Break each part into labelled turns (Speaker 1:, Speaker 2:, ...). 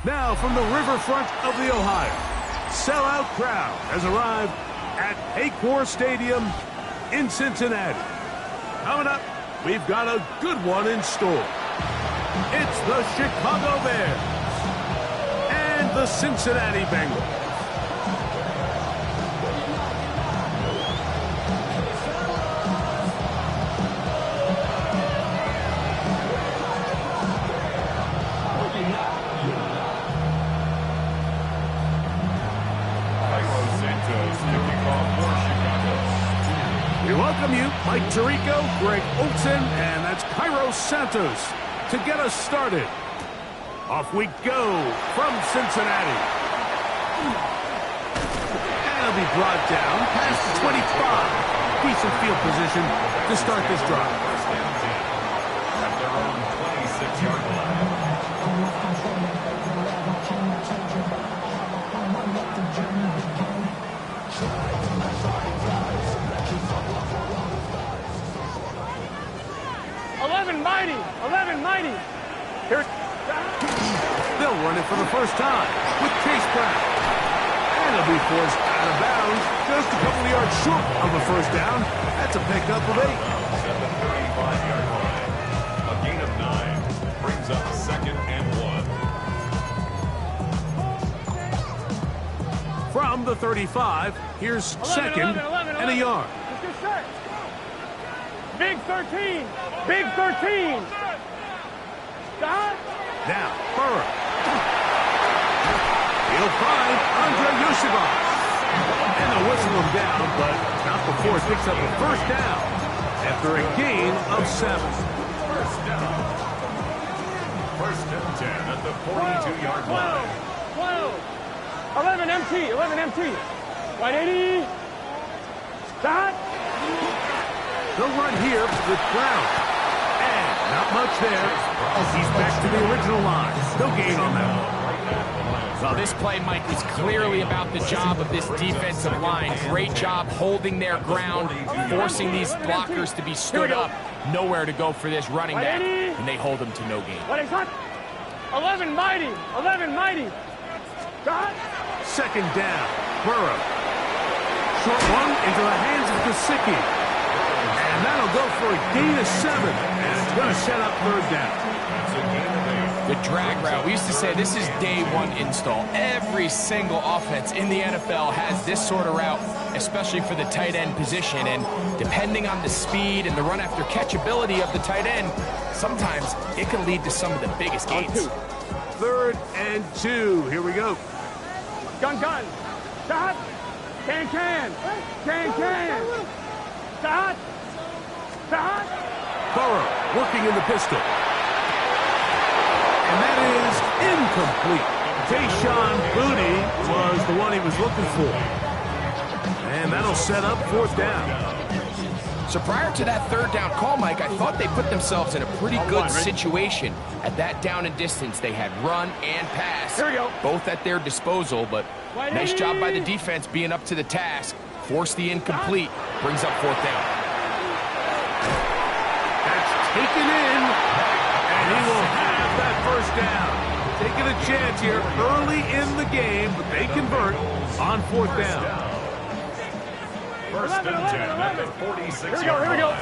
Speaker 1: Now from the riverfront of the Ohio, sellout crowd has arrived at Paycor Stadium in Cincinnati. Coming up, we've got a good one in store. It's the Chicago Bears and the Cincinnati Bengals. We welcome you, Mike Tirico, Greg Olson, and that's Cairo Santos to get us started. Off we go from Cincinnati. And it'll be brought down past the 25. Decent field position to start this drive.
Speaker 2: First down 10 at their own 26-yard line.
Speaker 3: 11 mighty, 11 mighty. Here's
Speaker 1: they'll run it for the first time with Chase Brown. And it'll be forced out of bounds just a couple of yards short of the first down. That's a pickup of 8.
Speaker 2: At the 35-yard line. A gain of 9 brings up 2nd and 1.
Speaker 1: From the 35, here's 2nd and a yard.
Speaker 3: Big 13. Big 13. Stop.
Speaker 1: Now, Burrow. He'll find Andre Yoshiba. And they'll whistle him down, but not before it picks up a first down after a gain of 7.
Speaker 2: First down. First and 10 at the 42-yard line.
Speaker 3: 12. 11 MT. 11 MT. 180. Stop.
Speaker 1: They'll run here with Brown. And not much there. He's back to the original line. No gain on that one.
Speaker 4: Well, this play, Mike, is clearly about the job of this defensive line. Great job holding their ground, forcing these blockers to be stood up. Nowhere to go for this running back, and they hold them to no gain.
Speaker 3: 11 mighty. 11 mighty. Stop.
Speaker 1: 2nd down. Burrow. Short one into the hands of Gesicki. And that'll go for a gain of 7. And it's going to set up 3rd down.
Speaker 2: That's a gain of 8.
Speaker 4: The drag route, we used to say this is day 1 install. Every single offense in the NFL has this sort of route, especially for the tight end position. And depending on the speed and the run after catchability of the tight end, sometimes it can lead to some of the biggest gains.
Speaker 1: 3rd and 2. Here we go.
Speaker 3: Gun. Stop. Can. Stop. Stop.
Speaker 1: Burrow working in the pistol. And that is incomplete. Tayshaun Boutte was the one he was looking for. And that'll set up 4th down.
Speaker 4: So prior to that 3rd down call, Mike, I thought they put themselves in a pretty good situation. At that down and distance, they had run and pass, both at their disposal. But nice job by the defense being up to the task. Force the incomplete, brings up 4th down.
Speaker 1: That's taken in, and he will have that first down. Taking a chance here early in the game, but they convert on 4th down.
Speaker 2: First and 10 at the 46-yard line.
Speaker 3: Here we go.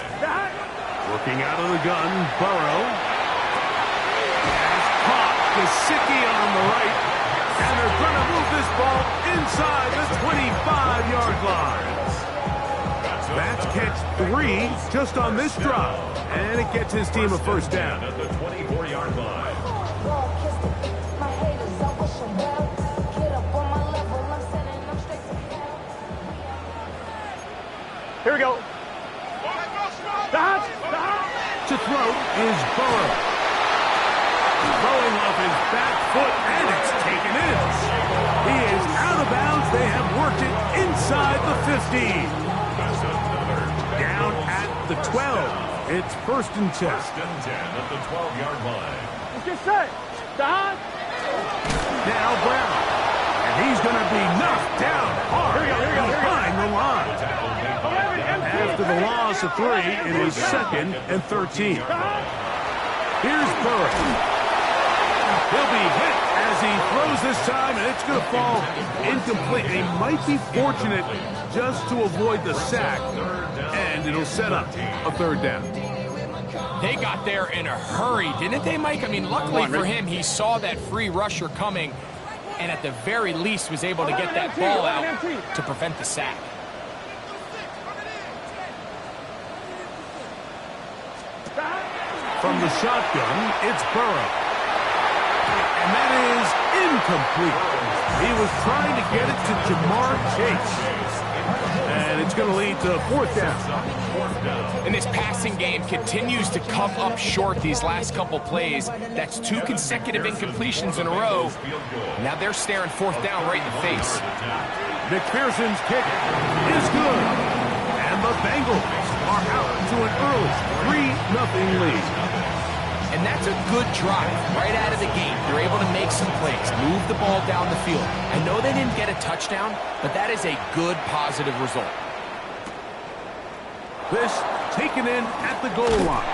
Speaker 1: Working out of the gun, Burrow. Has caught Gesicki on the right. And they're going to move this ball inside the 25-yard line. That's catch 3 just on this drive. And it gets his team a first down.
Speaker 2: At the 24-yard line.
Speaker 3: Here we go. Stop.
Speaker 1: To throw is Burrow. Throwing off his back foot, and it's taken in. He is out of bounds. They have worked it inside the 15. Down at the 12. It's 1st and 10.
Speaker 2: First and 10 at the 12-yard line.
Speaker 3: Let's get set. Stop.
Speaker 1: Now Brown. And he's going to be knocked down hard behind the line. After the loss of 3, it is 2nd and 13. Here's Burrow. He'll be hit as he throws this time, and it's going to fall incomplete. He might be fortunate just to avoid the sack, and it'll set up a third down.
Speaker 4: They got there in a hurry, didn't they, Mike? I mean, luckily for him, he saw that free rusher coming, and at the very least was able to get that ball out to prevent the sack.
Speaker 1: From the shotgun, it's Burrow. And that is incomplete. He was trying to get it to Jamar Chase. And it's going to lead to fourth down.
Speaker 4: And this passing game continues to come up short these last couple plays. That's 2 consecutive incompletions in a row. Now they're staring fourth down right in the face.
Speaker 1: McPherson's kick is good. And the Bengals are out to an early 3-0 lead.
Speaker 4: And that's a good drive right out of the gate. They're able to make some plays, move the ball down the field. I know they didn't get a touchdown, but that is a good, positive result.
Speaker 1: This taken in at the goal line.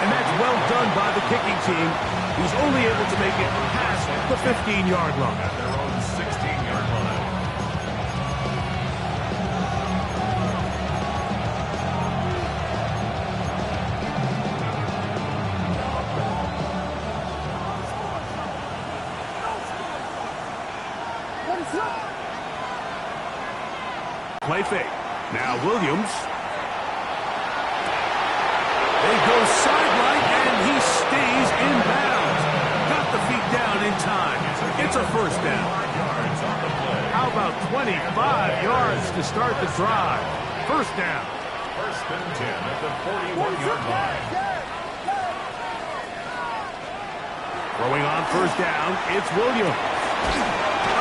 Speaker 1: And that's well done by the kicking team, who's only able to make it past the 15-yard line.
Speaker 2: At their own 16-yard line.
Speaker 1: Play fake. Now Williams. They go sideline, and he stays in bounds. Got the feet down in time. It's a first down. How about 25 yards to start the drive? First down.
Speaker 2: First and 10 at the 41-yard line.
Speaker 1: Throwing on first down, it's Williams.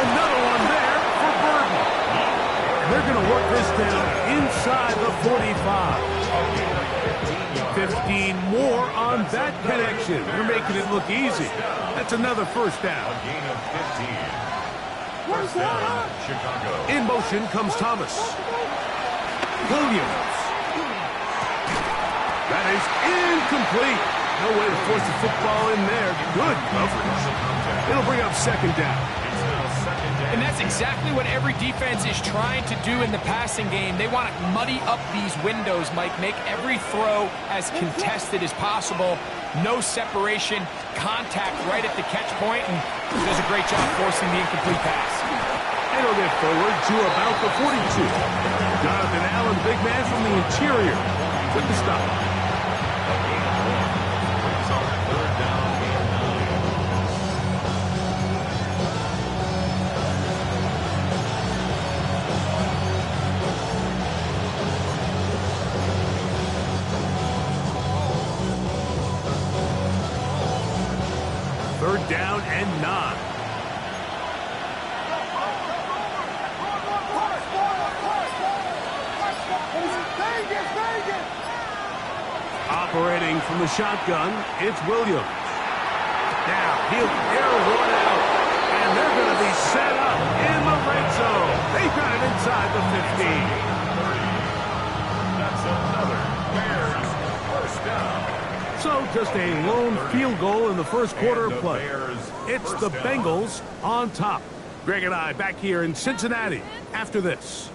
Speaker 1: Another one there for Burton. They're going to work this down inside the 45. 15 more on that connection. They're making it look easy. That's another first down.
Speaker 2: A gain of 15. First down, Chicago.
Speaker 1: In motion comes Thomas. Williams. That is incomplete. No way to force the football in there. Good coverage. It'll bring up second down.
Speaker 4: And that's exactly what every defense is trying to do in the passing game. They want to muddy up these windows, Mike, make every throw as contested as possible. No separation, contact right at the catch point, and does a great job forcing the incomplete pass.
Speaker 1: And he'll get forward to about the 42. Jonathan Allen, big man from the interior. With the stop. Third down and 9. Operating from the shotgun, it's Williams. Now he'll air one out, and they're going to be set up in the red zone. They've got it inside the 15.
Speaker 2: That's another Bears first down.
Speaker 1: So just a lone field goal in the first quarter of play. It's the Bengals on top. Greg and I back here in Cincinnati after this.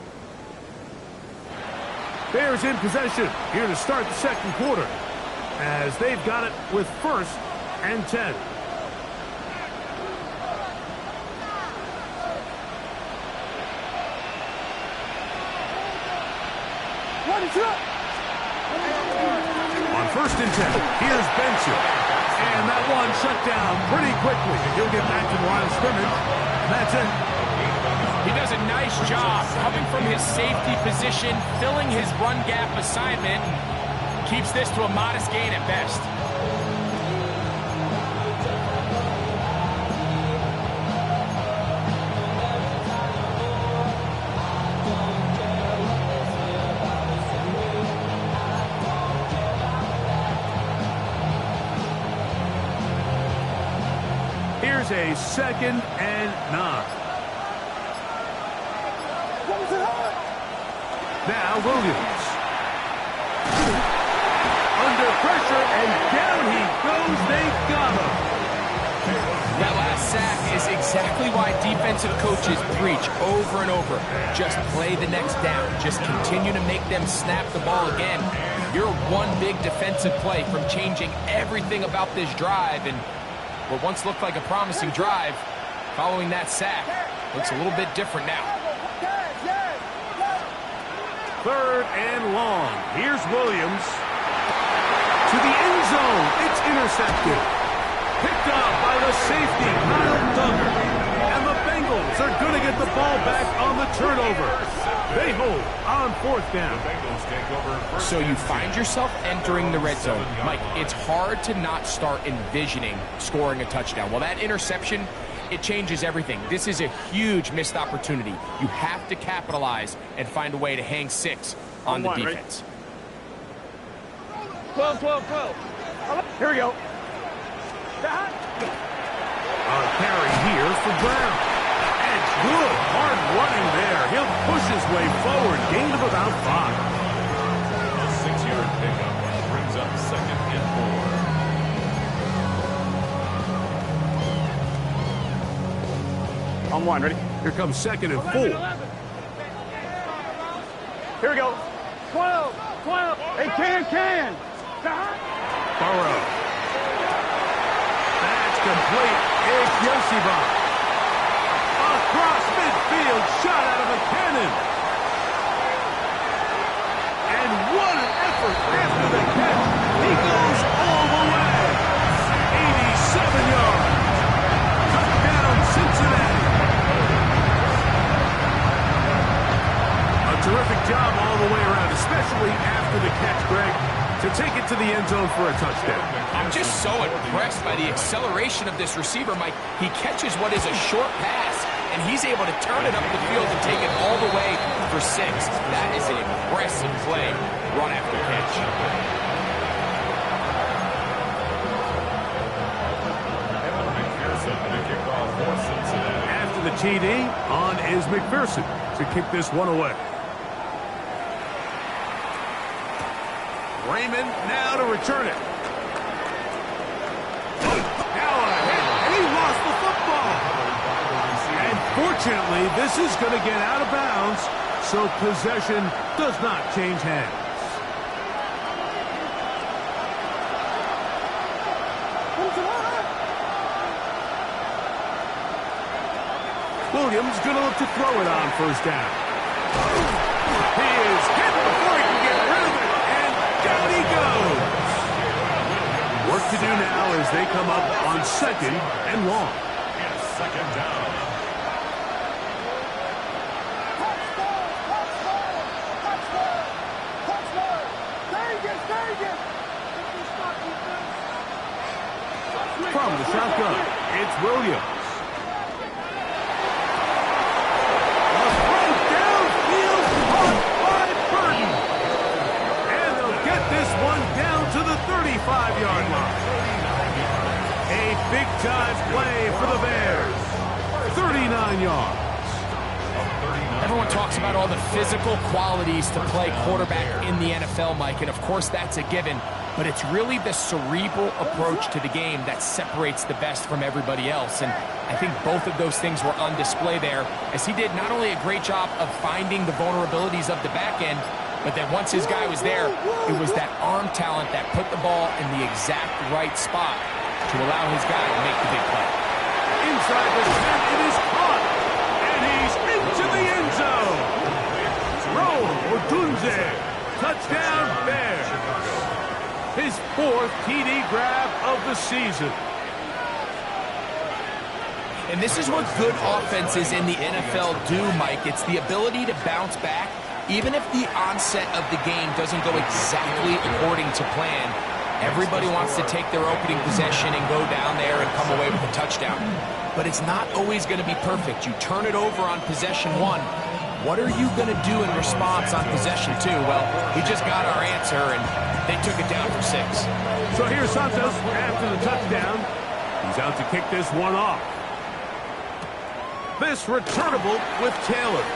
Speaker 1: Bears in possession here to start the second quarter as they've got it with first and 10. On first and 10, here's Benson. And that one shut down pretty quickly. He'll get back to the line of scrimmage. That's it.
Speaker 4: He does a nice job coming from his safety position, filling his run gap assignment. Keeps this to a modest gain at best.
Speaker 1: Here's a second and 9. Now Williams. Under pressure, and down he goes. They got him.
Speaker 4: exactly why defensive coaches preach over and over. Just play the next down. Just continue to make them snap the ball again. You're one big defensive play from changing everything about this drive, and what once looked like a promising drive, following that sack, looks a little bit different now.
Speaker 1: 3rd and long. Here's Williams. To the end zone. It's intercepted. Picked up by the safety, Kyle Duggar. And the Bengals are going to get the ball back on the turnover. They hold on 4th down.
Speaker 4: So you find yourself entering the red zone. Mike, it's hard to not start envisioning scoring a touchdown. Well, that interception, it changes everything. This is a huge missed opportunity. You have to capitalize and find a way to hang 6 on the defense.
Speaker 3: 12, 12, 12. Here we go.
Speaker 1: A carry here for Brown. And good hard running there. He'll push his way forward. Gain of about 5.
Speaker 2: A 6-yard pickup brings up 2nd and 4.
Speaker 3: On 1, ready?
Speaker 1: Here comes 2nd and 4.
Speaker 3: 11. Here we go. 12, 12. Hey, can.
Speaker 1: Burrow. That's complete. It's Yoshiba. Across midfield, shot out of a cannon. And what an effort after the catch. He goes all the way. 87 yards. Touchdown, Cincinnati. A terrific job all the way around, especially after the catch, Greg, to take it to the end zone for a touchdown.
Speaker 4: I'm just so impressed by the acceleration of this receiver, Mike. He catches what is a short pass, and he's able to turn it up the field and take it all the way for 6. That is an impressive play, run after catch.
Speaker 1: After the TD, on is McPherson to kick this one away. Raymond now to return it. Now a hit, and he lost the football. And fortunately, this is going to get out of bounds, so possession does not change hands. Williams going to look to throw it on 1st down. He is hit before he can get rid of it, and down he goes. Work to do now as they come up on 2nd and long.
Speaker 2: It's 2nd down.
Speaker 1: From the shotgun, it's Williams. Big-time play for the Bears. 39 yards.
Speaker 4: Everyone talks about all the physical qualities to play quarterback in the NFL, Mike, and of course that's a given, but it's really the cerebral approach to the game that separates the best from everybody else, and I think both of those things were on display there, as he did not only a great job of finding the vulnerabilities of the back end, but then once his guy was there, it was that arm talent that put the ball in the exact right spot to allow his guy to make the big play.
Speaker 1: Inside the 10, it is caught, and he's into the end zone. Throw, Odunze, touchdown Bears. His 4th TD grab of the season.
Speaker 4: And this is what good offenses in the NFL do, Mike. It's the ability to bounce back, even if the onset of the game doesn't go exactly according to plan. Everybody wants to take their opening possession and go down there and come away with a touchdown. But it's not always going to be perfect. You turn it over on possession 1. What are you going to do in response on possession 2? Well, we just got our answer, and they took it down for 6.
Speaker 1: So here's Santos after the touchdown. He's out to kick this one off. This returnable with Taylor.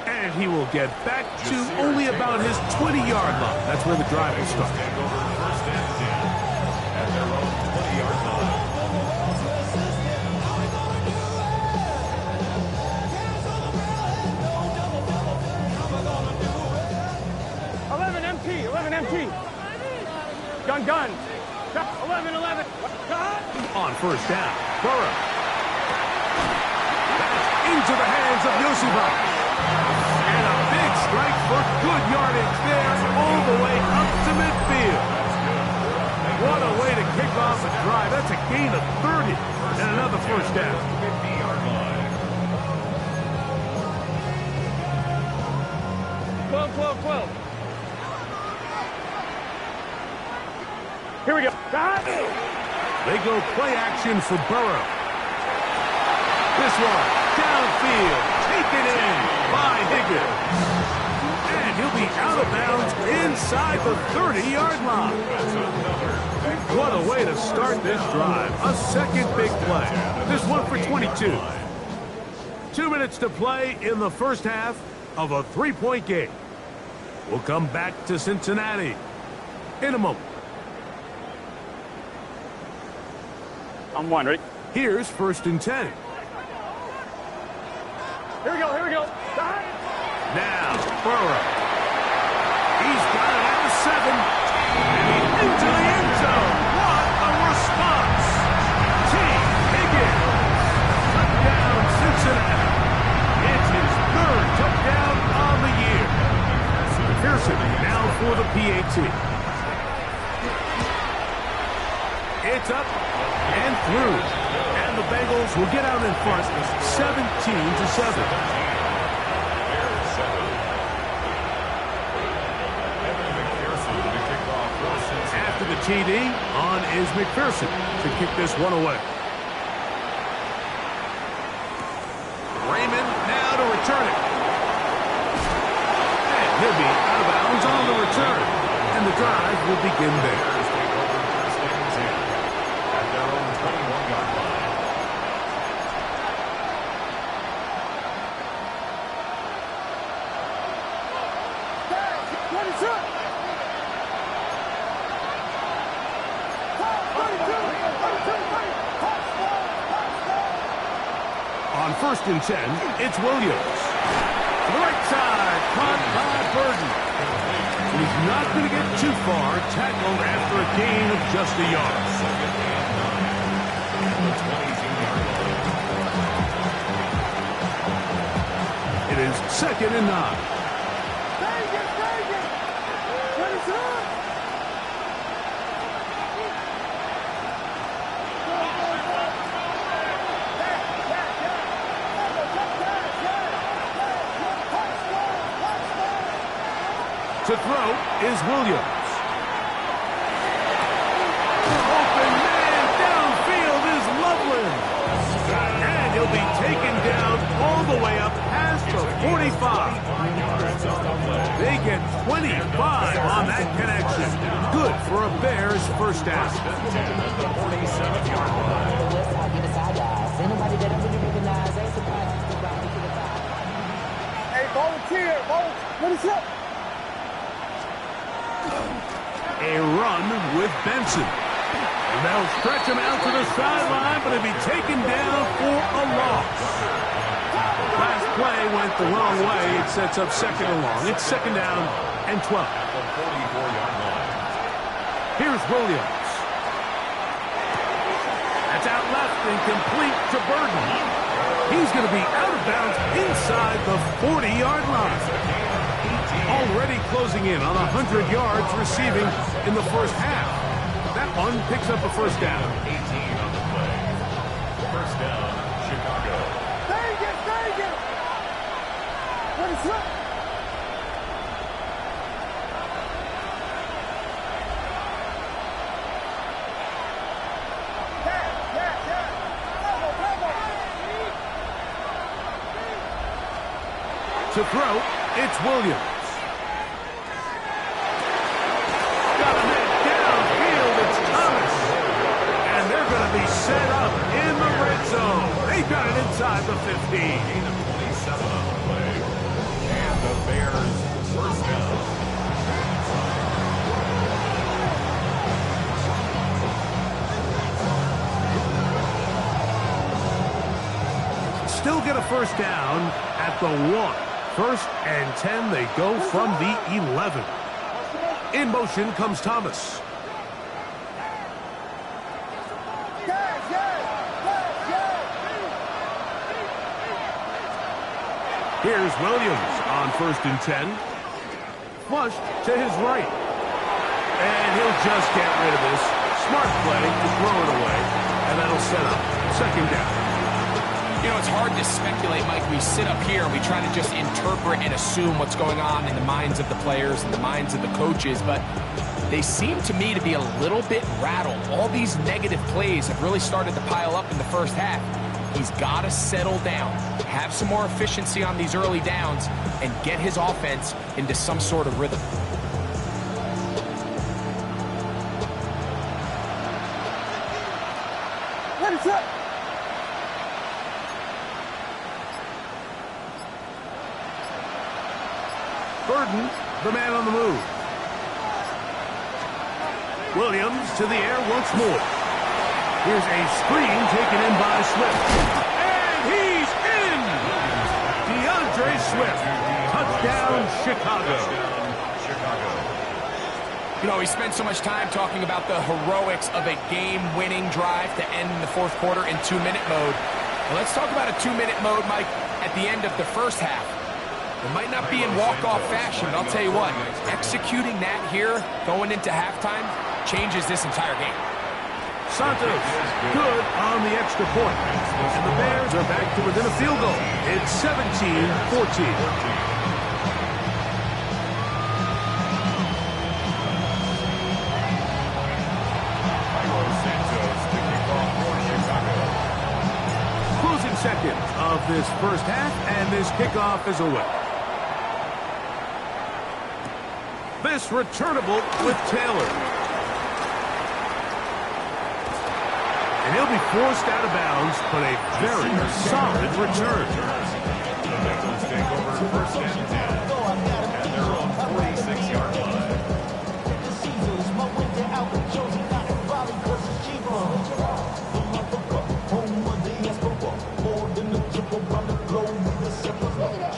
Speaker 1: And he will get back to only about his 20-yard line. That's where the drive will start.
Speaker 3: gun. 11.
Speaker 1: On first down, Burrow. That's into the hands of Yosibach. And a big strike for good yardage there all the way up to midfield. What a way to kick off a drive. That's a gain of 30 and another first down.
Speaker 2: 50-yard line.
Speaker 3: 12. Here we go.
Speaker 1: They go play action for Burrow. This one, downfield, taken in by Higgins. And he'll be out of bounds inside the 30-yard line. What a way to start this drive. A second big play. This one for 22. 2 minutes to play in the first half of a 3-point game. We'll come back to Cincinnati in a moment.
Speaker 3: I'm one, ready?
Speaker 1: Here's 1st and 10.
Speaker 3: Here we go.
Speaker 1: Now, Burrow. He's got it at the 7. And he's into the end zone. What a response. T. Higgins. Touchdown, Cincinnati. It's his 3rd touchdown on the year. Pearson now for the PAT. It's up and through. And the Bengals will get out in front 17-7. After the TD, on is McPherson to kick this one away. Raymond now to return it. And he'll be out of bounds on the return. And the drive will begin there.
Speaker 2: At their own 21-yard line.
Speaker 1: On 1st and 10, it's Williams. To the right side, caught by Burden. He's not going to get too far, tackled after a gain of just a yard. It is 2nd and 9. To throw is Williams. Open man downfield is Loveland. And he'll be taken down all the way up past the 45. They get 25 on that connection. Good for a Bears first down.
Speaker 3: Hey, volunteer. What is up?
Speaker 1: A run with Benson. And they'll stretch him out to the sideline, but he'll be taken down for a loss. Last play went the wrong way. It sets up 2nd and long. It's 2nd down and 12. Here's Williams. That's out left and complete to Burden. He's going to be out of bounds inside the 40-yard line. Already closing in on 100 yards receiving in the first half. That one picks up a first down.
Speaker 2: 18 on the play. First down, Chicago.
Speaker 3: Vegas! What is up?
Speaker 1: To throw, it's Williams. Set up in the red zone. They got it inside the 15.
Speaker 2: 27 on the play. And the Bears first down.
Speaker 1: Still get a first down at the 1. 1st and 10, they go from the 11. In motion comes Thomas. Here's Williams on 1st and 10. Flushed to his right. And he'll just get rid of this. Smart play to throw it away. And that'll set up 2nd down.
Speaker 4: You know, it's hard to speculate, Mike. We sit up here and we try to just interpret and assume what's going on in the minds of the players and the minds of the coaches, but they seem to me to be a little bit rattled. All these negative plays have really started to pile up in the first half. He's got to settle down, have some more efficiency on these early downs, and get his offense into some sort of rhythm.
Speaker 3: Let it set.
Speaker 1: Burden, the man on the move. Williams to the air once more. Here's a screen taken in by Swift. And he's in! DeAndre Swift. Touchdown, Chicago.
Speaker 4: You know, we spent so much time talking about the heroics of a game-winning drive to end the 4th quarter in 2-minute mode. Well, let's talk about a 2-minute mode, Mike, at the end of the first half. It might not be in walk-off fashion, but I'll tell you what, executing that here, going into halftime, changes this entire game.
Speaker 1: Santos, good on the extra point. And the Bears are back to within a field goal. It's 17-14. Seconds of this first half, and this kickoff is away. This returnable with Taylor. And he'll be forced out of bounds, but a very solid return.
Speaker 2: The Bengals take over 1st and 10 at their own 46-yard line.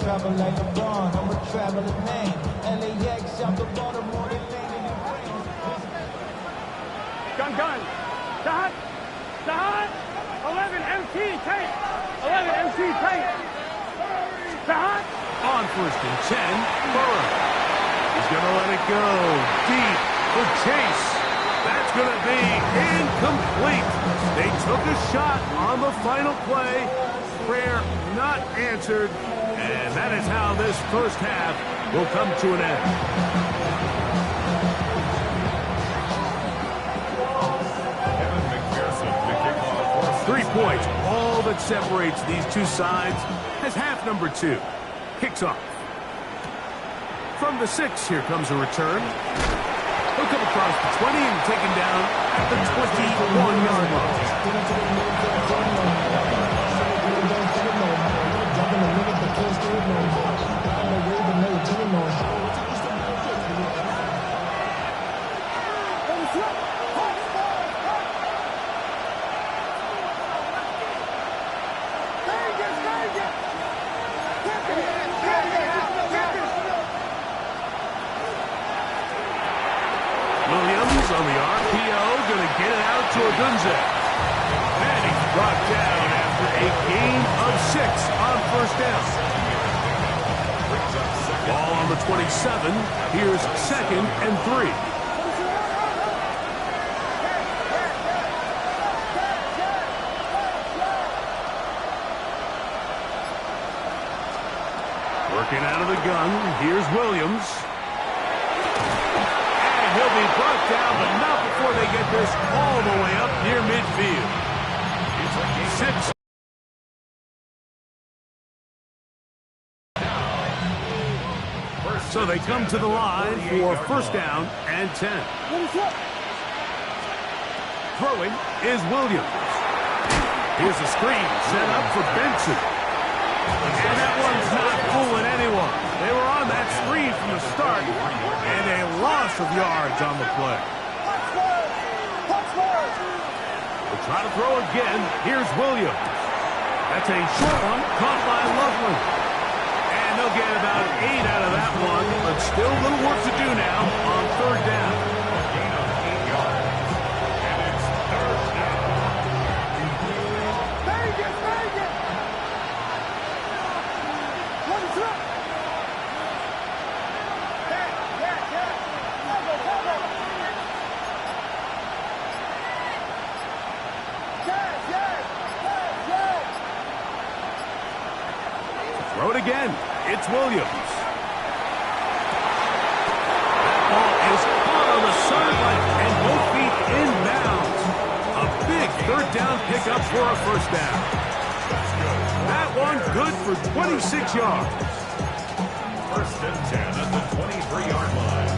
Speaker 5: Travel like LeBron, I'm a traveling man. LAX out the Baltimore, they landed in rain.
Speaker 3: Gun. Stop. 11 MT tape. 11 MT tape. Stop.
Speaker 1: On 1st and 10, Burrow. He's going to let it go deep for Chase. That's going to be incomplete. They took a shot on the final play. Prayer not answered. And that is how this first half will come to an end.
Speaker 2: Kevin McPherson to kick off.
Speaker 1: 3 points, all that separates these two sides as half number 2 kicks off. From the 6, here comes a return. He'll come across the 20 and taken down at the 21-yard line. Williams on the RPO, going to get it out to Odunze. And he's brought down after a gain of 6 on 1st down. Ball on the 27. Here's 2nd and 3. Working out of the gun. Here's Williams. And he'll be brought down, but not before they get this all the way up near midfield. 6. So they come to the line for 1st down and 10. Throwing is Williams. Here's a screen set up for Benson. And that one's not fooling anyone. They were on that screen from the start, and a loss of yards on the play. They'll try to throw again. Here's Williams. That's a short one caught by Loveland. And they'll get about 8 out of that one, but still a little work to do now on 3rd down.
Speaker 2: Gain of 8 yards. And it's 3rd down.
Speaker 3: Very good. 1, 2.
Speaker 1: It's Williams. That ball is caught on the sideline and both feet inbounds. A big third down pickup for a first down. That one good for 26 yards.
Speaker 2: First and 10 at the 23-yard line.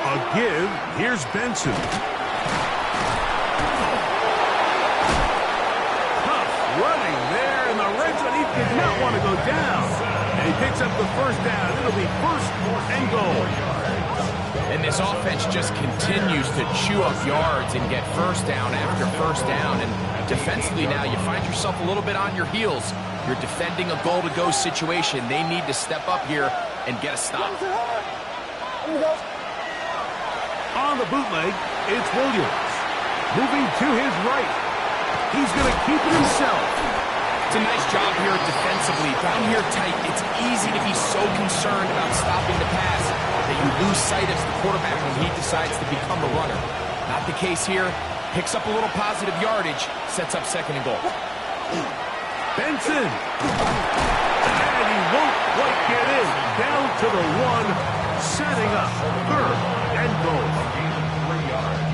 Speaker 1: A give. Here's Benson. Tough running there in the red zone. He did not want to go down. And he picks up the first down. It'll be first and goal.
Speaker 4: And this offense just continues to chew up yards and get first down after first down. And defensively now, you find yourself a little bit on your heels. You're defending a goal-to-go situation. They need to step up here and get a stop.
Speaker 1: On the bootleg, it's Williams. Moving to his right. He's going to keep it himself.
Speaker 4: It's a nice job here defensively. Down here tight, it's easy to be so concerned about stopping the pass that you lose sight of the quarterback when he decides to become a runner. Not the case here. Picks up a little positive yardage, sets up second and goal.
Speaker 1: Benson. And he won't quite get in. Down to the one, setting up third and goal.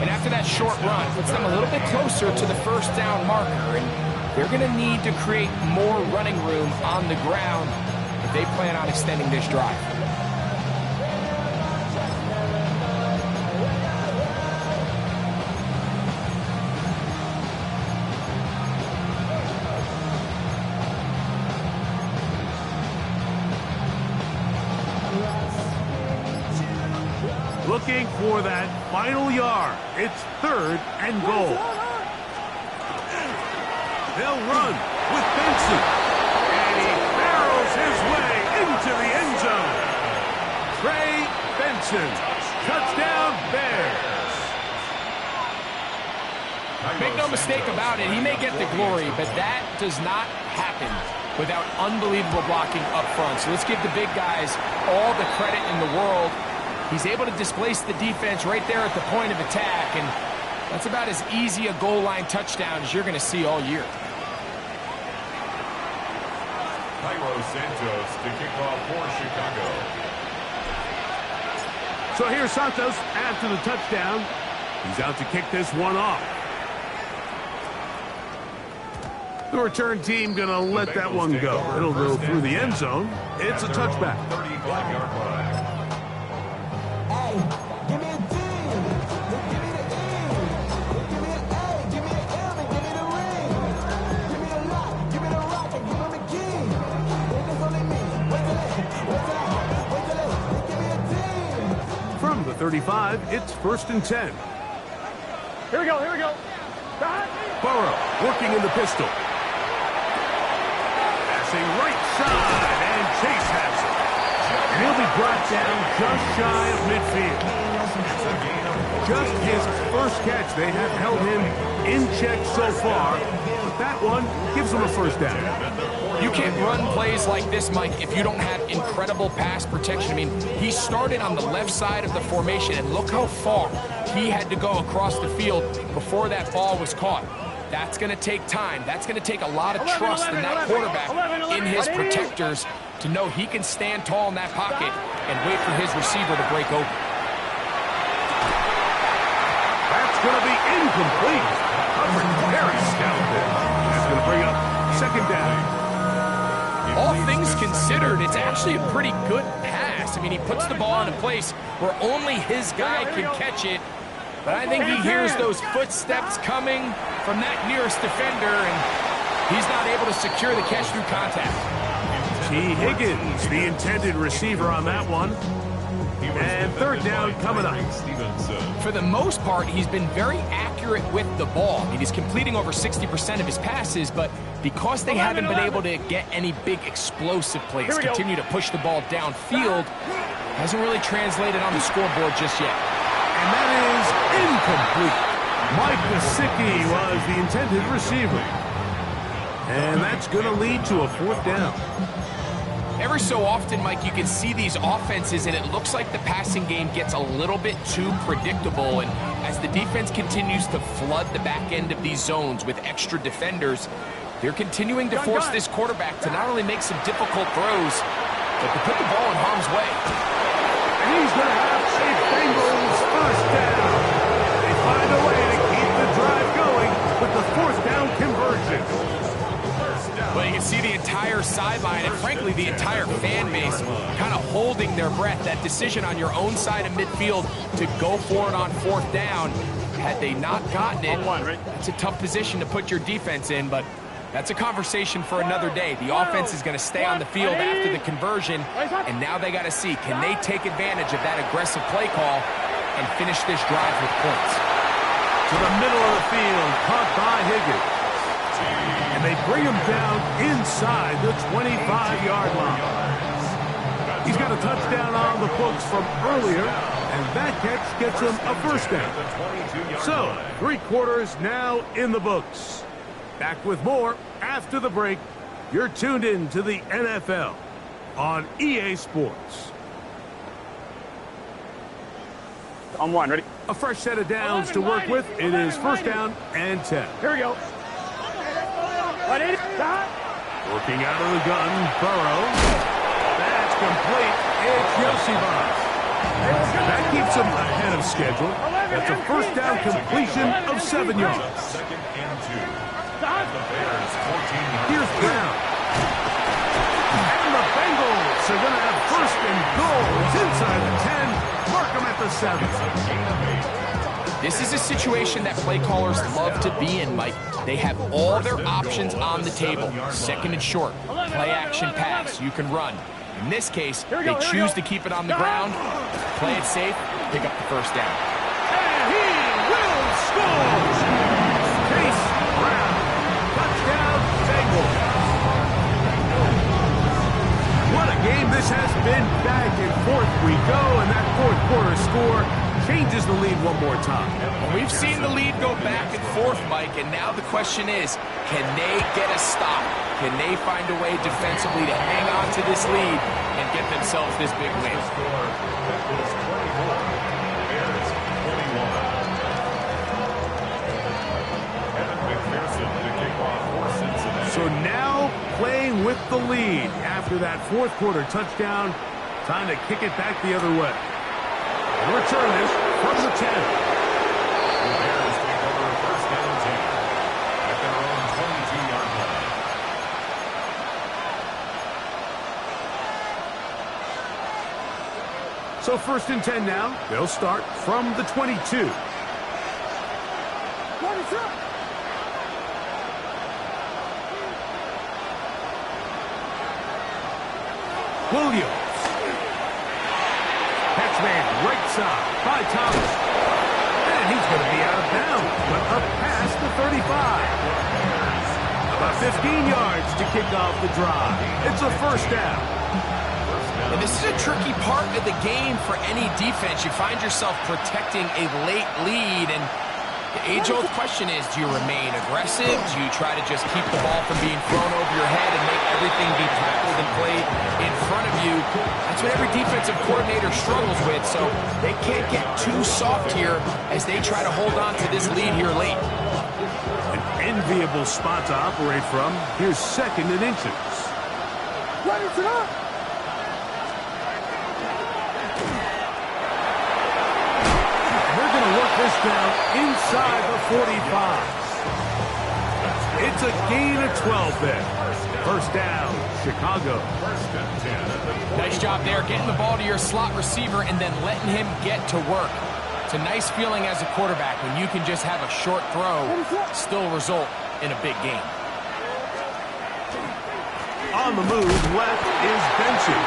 Speaker 4: And after that short run, puts them a little bit closer to the first down marker. And they're going to need to create more running room on the ground if they plan on extending this drive.
Speaker 1: Looking for that final yard. It's third and goal. They'll run with Benson. And he barrels his way into the end zone. Trey Benson. Touchdown Bears.
Speaker 4: Make no mistake about it, he may get the glory, but that does not happen without unbelievable blocking up front. So let's give the big guys all the credit in the world. He's able to displace the defense right there at the point of attack, and that's about as easy a goal line touchdown as you're going to see all year.
Speaker 2: Cairo Santos to kick off for Chicago.
Speaker 1: So here's Santos after the touchdown. He's out to kick this one off. The return team going to let that one go. It'll go through the end zone. It's a touchback.
Speaker 2: 35-yard line.
Speaker 5: Give me a D. Give me the E. Give me an A. Give me an M. And give me the ring. Give me the lock. Give me the rock. And give me the key. Then it's only me. Wait till it. Give me a D.
Speaker 1: From the 35, it's first and 10.
Speaker 3: Here we go.
Speaker 1: Burrow working in the pistol. Passing right side, and Chase has it. And he'll be brought down just shy of midfield. Just his first catch. They have held him in check so far. But that one gives him a first down.
Speaker 4: You can't run plays like this, Mike, if you don't have incredible pass protection. I mean, he started on the left side of the formation, and look how far he had to go across the field before that ball was caught. That's going to take time. That's going to take a lot of trust in that quarterback, in his protectors, to know he can stand tall in that pocket and wait for his receiver to break open.
Speaker 1: That's going to be incomplete. Covered very stout there. That's going to bring up second down.
Speaker 4: All things considered, it's actually a pretty good pass. I mean, he puts the ball in a place where only his guy can catch it. But I think he hears those footsteps coming from that nearest defender, and he's not able to secure the catch through contact.
Speaker 1: T. Higgins, the intended receiver on that one. And third down coming up.
Speaker 4: For the most part, he's been very accurate with the ball. I mean, he's completing over 60% of his passes, but because they haven't been able to get any big explosive plays, continue to push the ball downfield, hasn't really translated on the scoreboard just yet.
Speaker 1: And that is incomplete. Mike Gesicki was the intended receiver. And that's going to lead to a 4th down.
Speaker 4: Every so often, Mike, you can see these offenses, and it looks like the passing game gets a little bit too predictable. And as the defense continues to flood the back end of these zones with extra defenders, they're continuing to force this quarterback to not only make some difficult throws, but to put the ball in harm's way.
Speaker 1: And he's going to have a Bengals 1st down. They find a way to keep the drive going with the 4th down conversion.
Speaker 4: Well, you can see the entire sideline and, frankly, the entire fan base kind of holding their breath. That decision on your own side of midfield to go for it on 4th down, had they not gotten it, it's a tough position to put your defense in, but that's a conversation for another day. The offense is going to stay on the field after the conversion, and now they got to see, can they take advantage of that aggressive play call and finish this drive with points?
Speaker 1: To the middle of the field, caught by Higgins. And they bring him down inside the 25-yard line. He's got a touchdown on the books from earlier, and that catch gets him a 1st down. So, 3 quarters now in the books. Back with more after the break. You're tuned in to the NFL on EA Sports.
Speaker 3: On 1, ready?
Speaker 1: A fresh set of downs to work with. It is 1st down and 10.
Speaker 3: Here we go. Ready? Stop.
Speaker 1: Working out of the gun, Burrow. That's complete. It's Yosibas. That keeps him ahead of schedule. That's a 1st down completion of 7 yards.
Speaker 2: 2nd and 2. The Bears 14.
Speaker 1: Here's Brown. And the Bengals are going to have 1st and goal. It's inside the 10. Mark them at the 7.
Speaker 4: This is a situation that play callers love to be in, Mike. They have all their options on the table. 2nd and short, play action pass, you can run. In this case, they choose to keep it on the ground, play it safe, pick up the 1st down.
Speaker 1: And he will score! Chase Brown, touchdown Bengals. What a game this has been. Back and forth we go, and that 4th quarter score changes the lead one more time.
Speaker 4: Well, we've seen the lead go back and forth, Mike, and now the question is, can they get a stop? Can they find a way defensively to hang on to this lead and get themselves this big win?
Speaker 1: So now playing with the lead after that 4th quarter touchdown, time to kick it back the other way. And return this from the 10.
Speaker 2: The Bears take over 1st and 10 at their own 22-yard line.
Speaker 1: So 1st and 10 now. They'll start from the 22. Williams. Catchman right side by Thomas. And he's going to be out of bounds, but up past the 35. About 15 yards to kick off the drive. It's a 1st down.
Speaker 4: And this is a tricky part of the game for any defense. You find yourself protecting a late lead, and the age-old question is, do you remain aggressive? Do you try to just keep the ball from being thrown over your head and make everything be tackled and played in front of you? That's what every defensive coordinator struggles with, so they can't get too soft here as they try to hold on to this lead here late.
Speaker 1: An enviable spot to operate from. Here's 2nd and inches. This down inside the 45. It's a gain of 12 there. 1st down, Chicago.
Speaker 2: 1st and 10.
Speaker 4: Nice job there, getting the ball to your slot receiver and then letting him get to work. It's a nice feeling as a quarterback when you can just have a short throw, still result in a big game.
Speaker 1: On the move, left is Benson.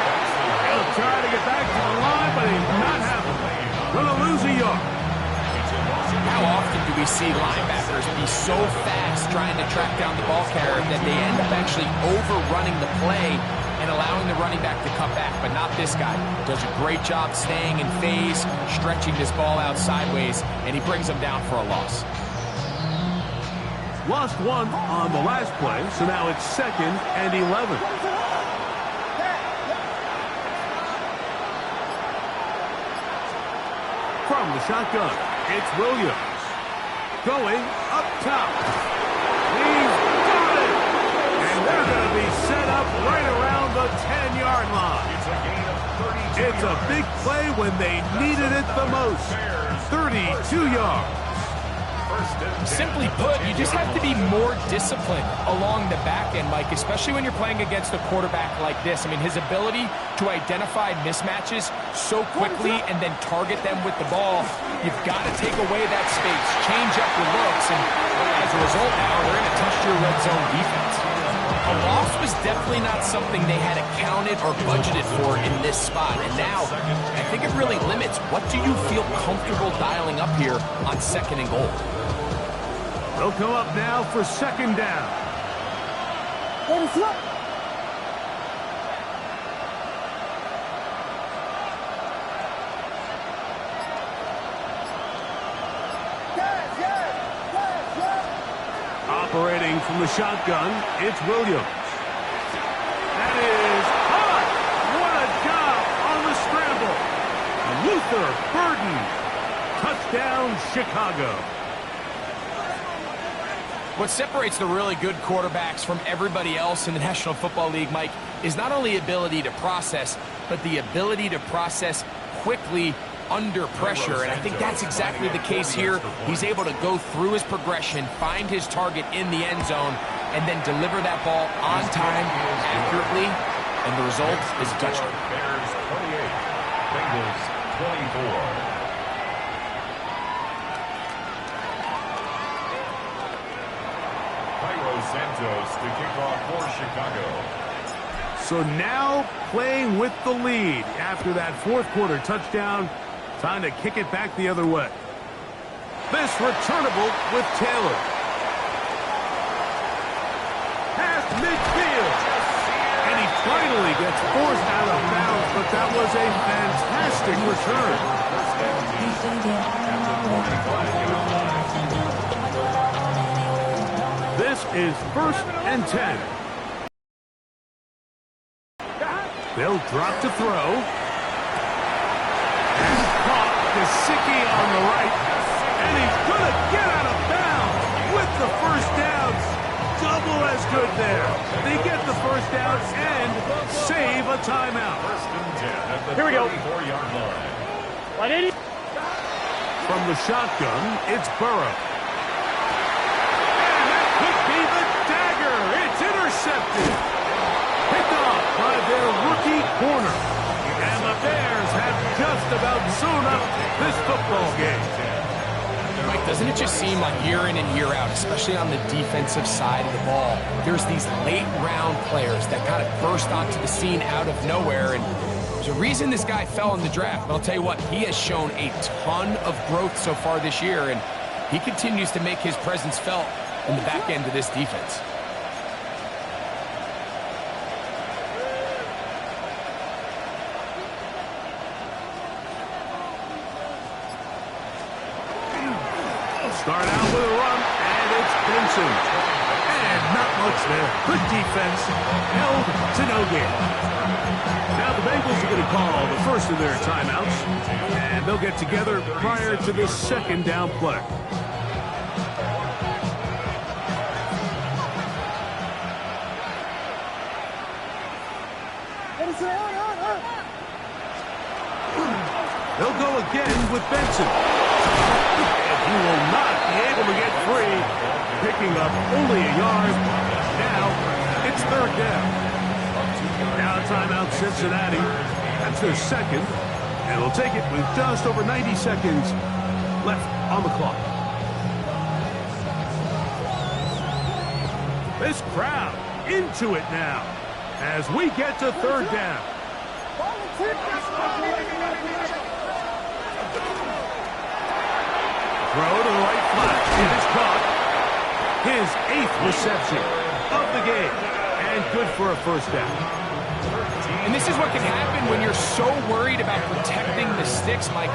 Speaker 1: He'll try to get back to the line, but he's not having it. Gonna lose a yard.
Speaker 4: How often do we see linebackers be so fast trying to track down the ball carrier that they end up actually overrunning the play and allowing the running back to come back? But not this guy. Does a great job staying in phase, stretching this ball out sideways, and he brings them down for a loss.
Speaker 1: Lost one on the last play, so now it's 2nd and 11. From the shotgun, it's Williams. Going up top. He's got it! And they're going to be set up right around the 10-yard line.
Speaker 2: It's a gain of 32
Speaker 1: It's a big play when they needed it the most. 32 yards.
Speaker 4: Simply put, you just have to be more disciplined along the back end, Mike, especially when you're playing against a quarterback like this. I mean, his ability to identify mismatches so quickly and then target them with the ball, you've got to take away that space, change up your looks, and as a result now, we're in a touch-to red zone defense. A loss was definitely not something they had accounted or budgeted for in this spot, and now I think it really limits what do you feel comfortable dialing up here on 2nd and goal.
Speaker 1: They'll come up now for 2nd down. Operating from the shotgun, it's Williams. That is hot! What a job on the scramble! Luther Burden. Touchdown, Chicago.
Speaker 4: What separates the really good quarterbacks from everybody else in the National Football League, Mike, is not only ability to process, but the ability to process quickly under pressure. And I think that's exactly the case here. He's able to go through his progression, find his target in the end zone, and then deliver that ball on time, accurately, and the result is a touchdown.
Speaker 2: Bears 28, Bengals 24. Santos to kick off for Chicago.
Speaker 1: So now playing with the lead after that 4th quarter touchdown. Time to kick it back the other way. This returnable with Taylor. Past midfield. And he finally gets forced out of bounds, but that was a fantastic return. This is 1st and 10. They'll drop to throw. And caught Gesicki on the right. And he's going to get out of bounds with the 1st down. Double as good there. They get the 1st down and save a timeout.
Speaker 2: 1st and 10 at the
Speaker 3: Here we go.
Speaker 2: 34-yard line.
Speaker 3: 180.
Speaker 1: From the shotgun, it's Burrow. It's intercepted. Picked off by their rookie corner. And the Bears have just about sewn up this football game.
Speaker 4: Mike, doesn't it just seem like year in and year out, especially on the defensive side of the ball, there's these late-round players that kind of burst onto the scene out of nowhere, and there's a reason this guy fell in the draft. But I'll tell you what, he has shown a ton of growth so far this year, and he continues to make his presence felt in the back end of this defense.
Speaker 1: Start out with a run, and it's Benson. And not much there. Good defense. Held to no gain. Now the Bengals are going to call the first of their timeouts, and they'll get together prior to this 2nd down play. They'll go again with Benson. He will not be able to get free, picking up only a yard. Now it's 3rd down. Now timeout Cincinnati. That's their 2nd, and they'll take it with just over 90 seconds left on the clock. This crowd into it now as we get to 3rd down. Throw to the right flat. It is caught. His 8th reception of the game. And good for a 1st down.
Speaker 4: And this is what can happen when you're so worried about protecting the sticks, Mike.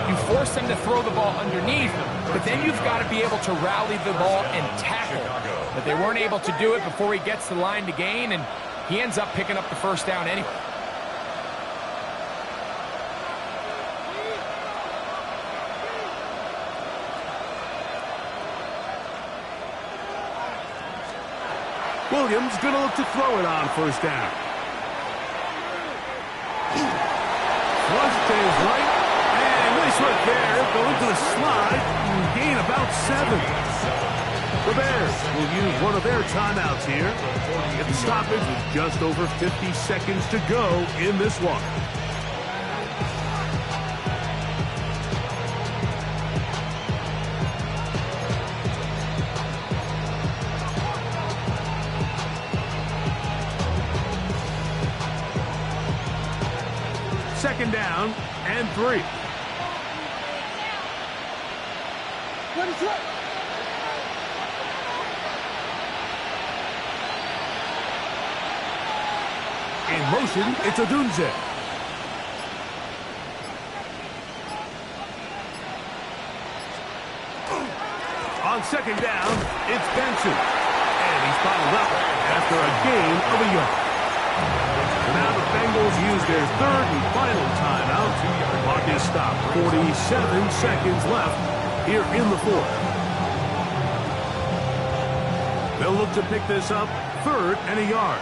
Speaker 4: You force them to throw the ball underneath, but then you've got to be able to rally the ball and tackle. But they weren't able to do it before he gets the line to gain, and he ends up picking up the first down anyway.
Speaker 1: Williams going to look to throw it on first down. Flush to his right, and nice right there. Go into the slide and gain about 7. The Bears will use one of their timeouts here. Get the stoppage with just over 50 seconds to go in this one. Second down and 3. In motion, it's Odunze. On second down, it's Benson. And he's followed up after a gain of a yard. Now the Bengals use their third and final timeout. Clock is stopped. 47 seconds left here in the fourth. They'll look to pick this up, 3rd and a yard.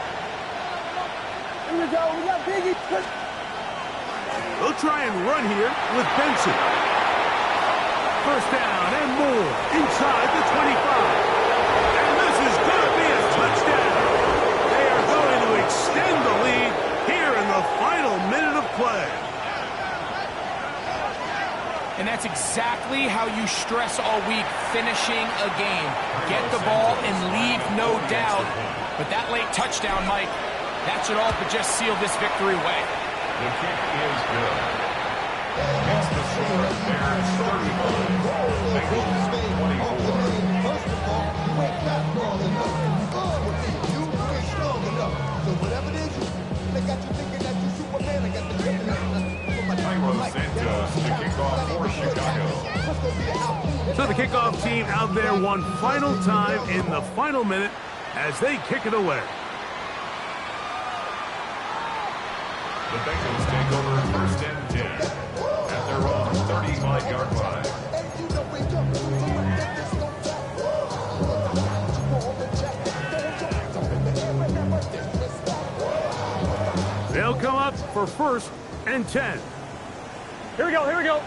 Speaker 3: Here we go. We got Biggie.
Speaker 1: They'll try and run here with Benson. First down and more inside the 25. And this is going to be a touchdown. They are going to extend the lead here in the final minute of play.
Speaker 4: And that's exactly how you stress all week, finishing a game. Get the ball and leave no doubt. But that late touchdown, Mike, that should all but just seal this victory away.
Speaker 2: The kick is good. It's the score of Bears 31. Bengals 24.
Speaker 5: First of all, you ain't got long enough. You ain't strong enough. So whatever it is, they got you thinking that you Superman. I got the
Speaker 2: Cairo Santos to kick off for Chicago.
Speaker 1: So the kickoff team out there one final time in the final minute as they kick it away.
Speaker 2: The Bengals take over 1st and 10 at their own 35-yard line.
Speaker 1: They'll come up for 1st and 10.
Speaker 3: Here we go. Here we go.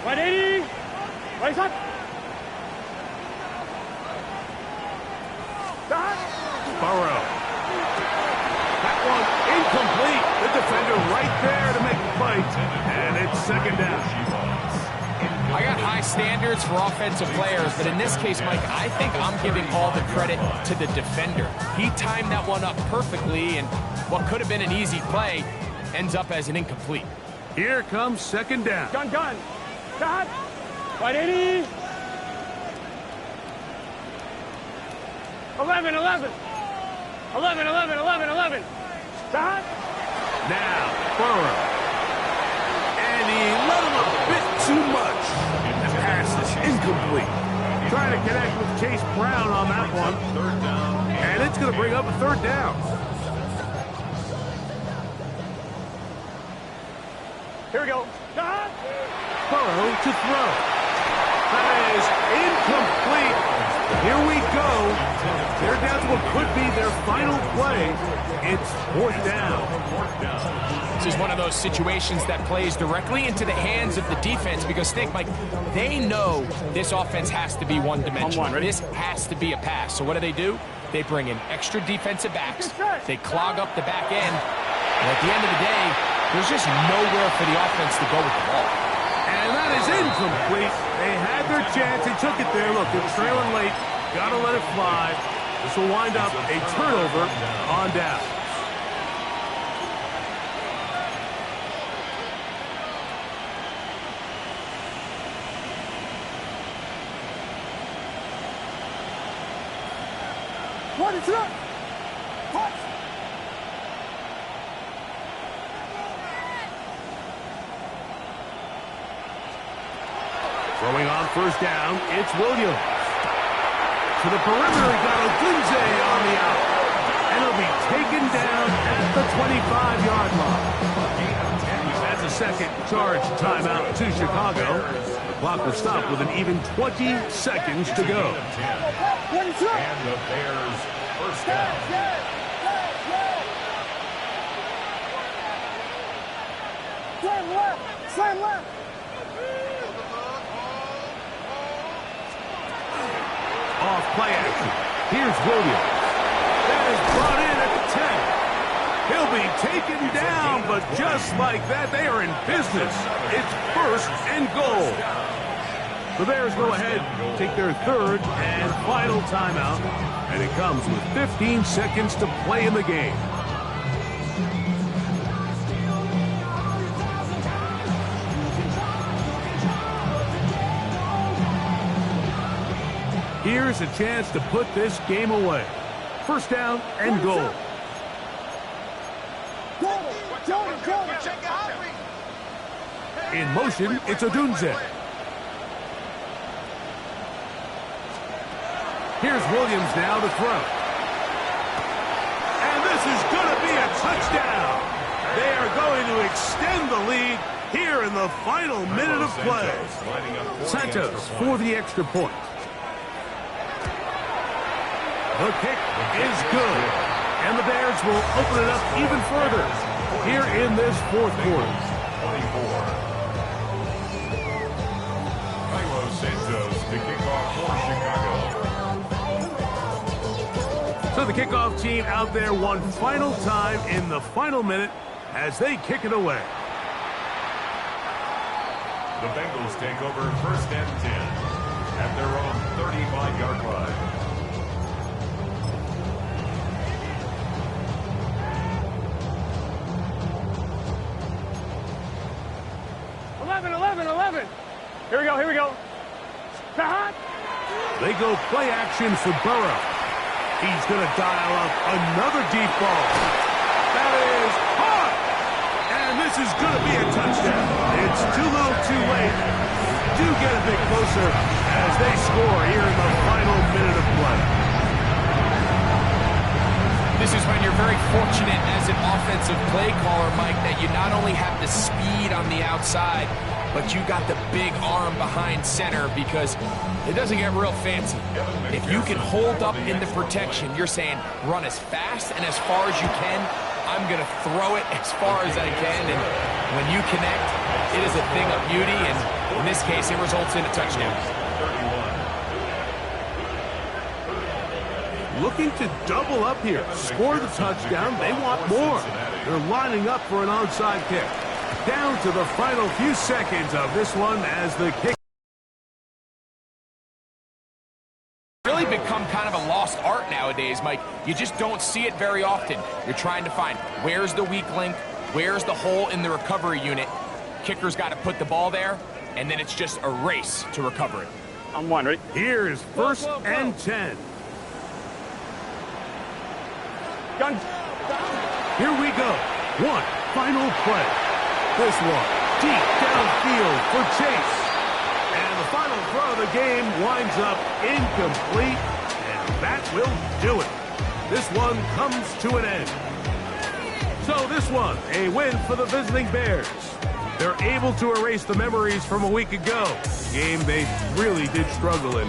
Speaker 3: 180. Right side.
Speaker 1: Burrow. That one incomplete. The defender right there to make the fight. And it's 2nd down.
Speaker 4: I got high standards for offensive players, but in this case, Mike, I think I'm giving all the credit to the defender. He timed that one up perfectly, and what could have been an easy play ends up as an incomplete.
Speaker 1: Here comes 2nd down.
Speaker 3: Gun. Stop. 180. 11. 11. Stop.
Speaker 1: Now, Burrow. And he let him a bit too much. The pass is incomplete. Trying to connect with Chase Brown on that one.
Speaker 2: 3rd down.
Speaker 1: And it's going to bring up a 3rd down.
Speaker 3: Here we go. Stop.
Speaker 1: Burrow to throw. That is incomplete. Here we go. They're down to what could be their final play. It's 4th down.
Speaker 4: This is one of those situations that plays directly into the hands of the defense because think, Mike, they know this offense has to be one-dimensional. This has to be a pass. So what do? They bring in extra defensive backs. They clog up the back end. And at the end of the day, there's just nowhere for the offense to go with the ball.
Speaker 1: And that is incomplete. They had their chance. They took it there. Look, it was trailing late. Got to let it fly. This will wind up a turnover on down. Throwing on first down, it's Williams. To the perimeter, he got Odunze on the out. And he'll be taken down at the 25-yard line. That's a second charge timeout to Chicago. The clock will stop with an even 20 seconds to go.
Speaker 2: And the Bears first down.
Speaker 3: Slam left.
Speaker 1: Off play action. Here's Williams. That is brought in at the 10. He'll be taken down, but just like that, they are in business. It's first and goal. The Bears go ahead, take their third and final timeout, and it comes with 15 seconds to play in the game. Here's a chance to put this game away. First down and goal. In motion, it's Odunze. Here's Williams now to throw. And this is going to be a touchdown. They are going to extend the lead here in the final minute of play. Santos for the extra point. The kick is good, and the Bears will open it up even further here in this fourth quarter.
Speaker 2: 24. Carlos Santos to kick off for Chicago.
Speaker 1: So the kickoff team out there one final time in the final minute as they kick it away.
Speaker 2: The Bengals take over first and 10 at their own 35-yard line.
Speaker 3: 11. Here we go.
Speaker 1: They go play action for Burrow. He's going to dial up another deep ball. That is hard. And this is going to be a touchdown. It's too little too late. Do get a bit closer as they score here in the final minute of play.
Speaker 4: This is when you're very fortunate as an offensive play caller, Mike, that you not only have the speed on the outside, but you got the big arm behind center because it doesn't get real fancy. If you can hold up in the protection, you're saying run as fast and as far as you can. I'm going to throw it as far as I can, and when you connect, it is a thing of beauty, and in this case, it results in a touchdown.
Speaker 1: Looking to double up here. Score the touchdown. They want more. They're lining up for an onside kick. Down to the final few seconds of this one as the kick.
Speaker 4: Really become kind of a lost art nowadays, Mike. You just don't see it very often. You're trying to find where's the weak link, where's the hole in the recovery unit. Kicker's got to put the ball there, and then it's just a race to recover it.
Speaker 3: I'm one, ready?
Speaker 1: Here's first and 10.
Speaker 3: Gun.
Speaker 1: Here we go. One final play. This one deep downfield for Chase. And the final throw of the game winds up incomplete, and that will do it. This one comes to an end. So this one, a win for the visiting Bears. They're able to erase the memories from a week ago. A game they really did struggle in.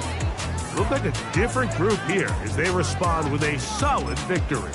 Speaker 1: Look like a different group here as they respond with a solid victory.